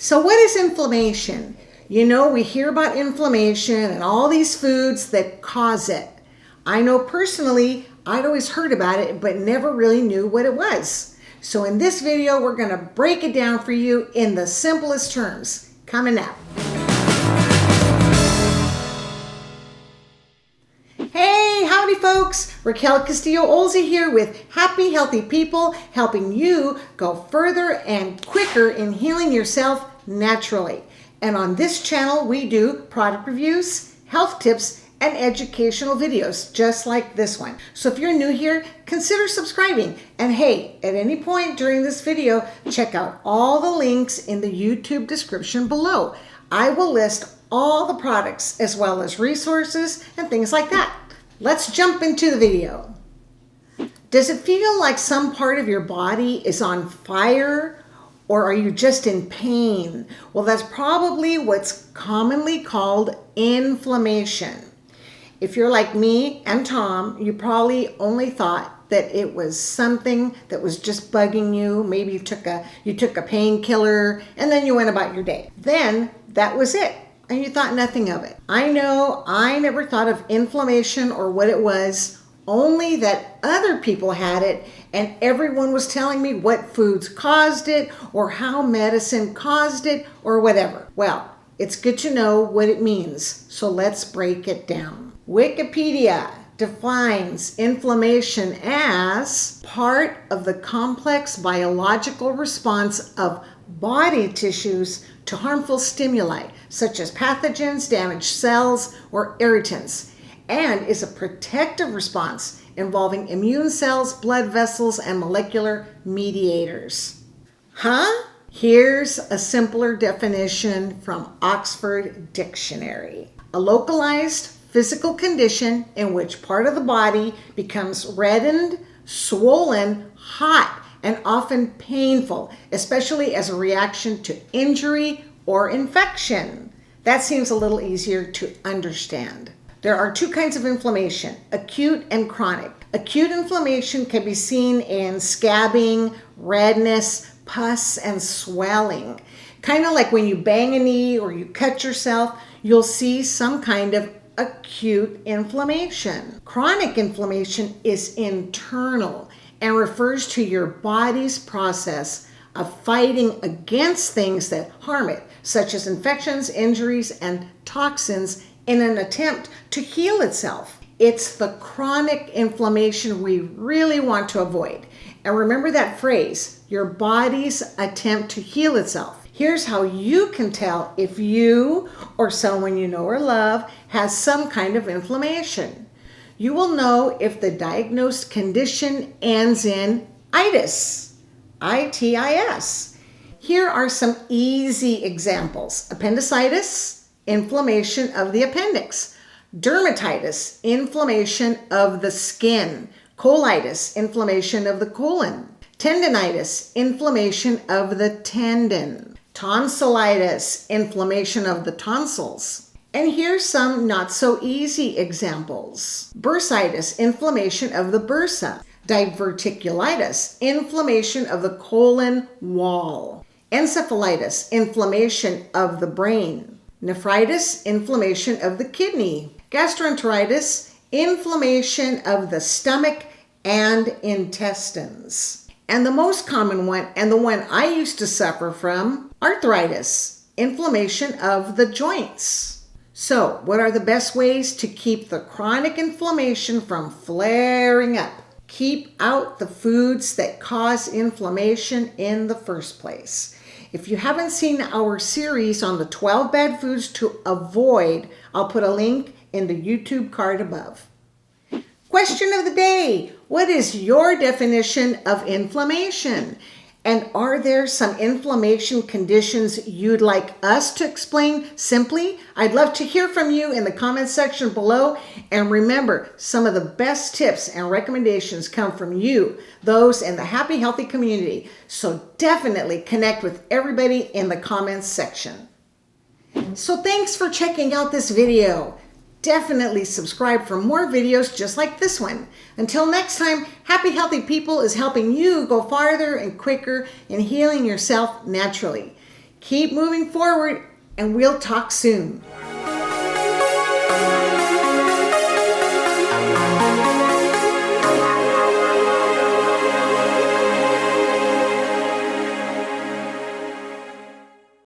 So what is inflammation? You know, we hear about inflammation and all these foods that cause it. I know personally, I'd always heard about it, but never really knew what it was. So in this video, we're going to break it down for you in the simplest terms. Coming up. Hey, howdy folks. Raquel Castillo-Olsey here with Happy Healthy People, helping you go further and quicker in healing yourself naturally. And on this channel, we do product reviews, health tips, and educational videos just like this one. So if you're new here, consider subscribing. And hey, at any point during this video, check out all the links in the YouTube description below. I will list all the products as well as resources and things like that. Let's jump into the video. Does it feel like some part of your body is on fire? Or are you just in pain? Well, that's probably what's commonly called inflammation. If you're like me and Tom, you probably only thought that it was something that was just bugging you. Maybe you took a painkiller and then you went about your day. Then that was it, and you thought nothing of it. I know I never thought of inflammation or what it was, only that other people had it and everyone was telling me what foods caused it or how medicine caused it or whatever. Well, it's good to know what it means, so let's break it down. Wikipedia defines inflammation as part of the complex biological response of body tissues to harmful stimuli, such as pathogens, damaged cells, or irritants, and is a protective response involving immune cells, blood vessels, and molecular mediators. Huh? Here's a simpler definition from Oxford Dictionary. A localized physical condition in which part of the body becomes reddened, swollen, hot, and often painful, especially as a reaction to injury or infection. That seems a little easier to understand. There are two kinds of inflammation, acute and chronic. Acute inflammation can be seen in scabbing, redness, pus, and swelling. Kind of like when you bang a knee or you cut yourself, you'll see some kind of acute inflammation. Chronic inflammation is internal and refers to your body's process of fighting against things that harm it, such as infections, injuries, and toxins in an attempt to heal itself. It's the chronic inflammation we really want to avoid. And remember that phrase, your body's attempt to heal itself. Here's how you can tell if you or someone you know or love has some kind of inflammation. You will know if the diagnosed condition ends in itis, I-T-I-S. Here are some easy examples. Appendicitis, inflammation of the appendix. Dermatitis, inflammation of the skin. Colitis, inflammation of the colon. Tendonitis, inflammation of the tendon. Tonsillitis, inflammation of the tonsils. And here's some not so easy examples. Bursitis, inflammation of the bursa. Diverticulitis, inflammation of the colon wall. Encephalitis, inflammation of the brain. Nephritis, inflammation of the kidney. Gastroenteritis, inflammation of the stomach and intestines. And the most common one, and the one I used to suffer from, arthritis, inflammation of the joints. So, what are the best ways to keep the chronic inflammation from flaring up? Keep out the foods that cause inflammation in the first place. If you haven't seen our series on the 12 bad foods to avoid, I'll put a link in the YouTube card above. Question of the day: what is your definition of inflammation? And are there some inflammation conditions you'd like us to explain simply? I'd love to hear from you in the comments section below. And remember, some of the best tips and recommendations come from you, those in the Happy Healthy community. So definitely connect with everybody in the comments section. So thanks for checking out this video. Definitely subscribe for more videos just like this one. Until next time, Happy Healthy People is helping you go farther and quicker in healing yourself naturally. Keep moving forward, and we'll talk soon.